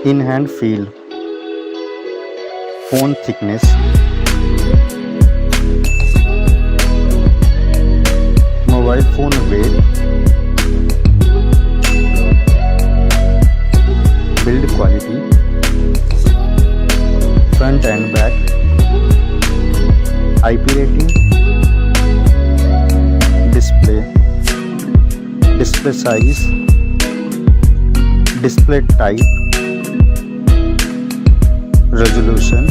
In hand feel, phone thickness, mobile phone weight, build quality, front and back, IP rating, display size, display type, resolution,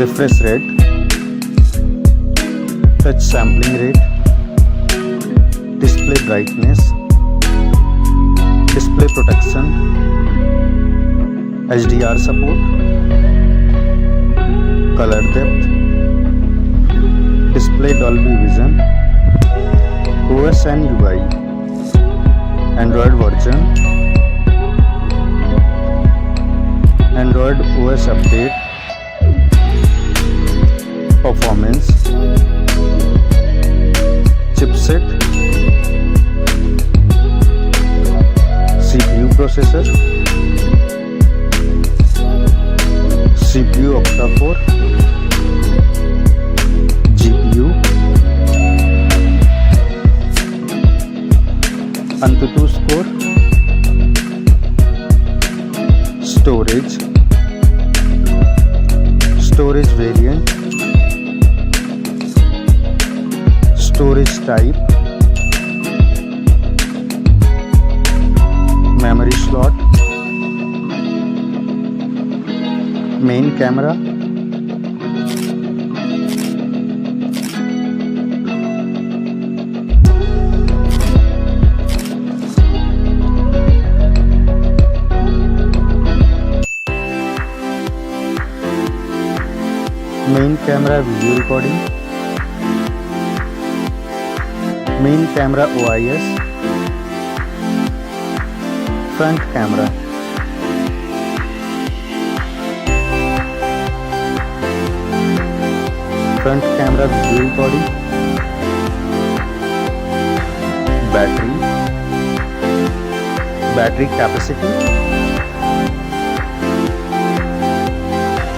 refresh rate, touch sampling rate, display brightness, display protection, HDR support, color depth, display Dolby Vision, OS and UI, Android version, Android OS update, performance, chipset, CPU processor, CPU octa-core, GPU, AnTuTu score, storage variant, storage type, memory slot, main camera, main camera video recording, main camera OIS, front camera, front camera video recording, battery capacity,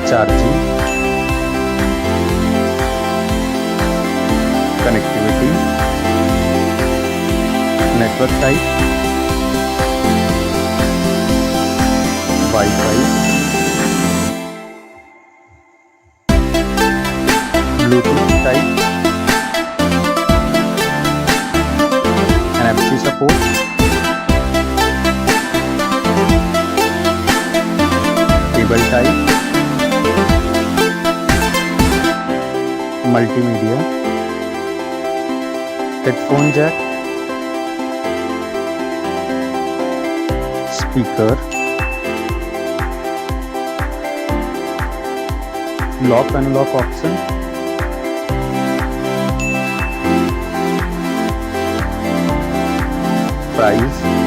charging, connectivity, network type, Wi-Fi, Bluetooth type, NFC support, cable type, multimedia, headphone jack, speaker, lock unlock option, price,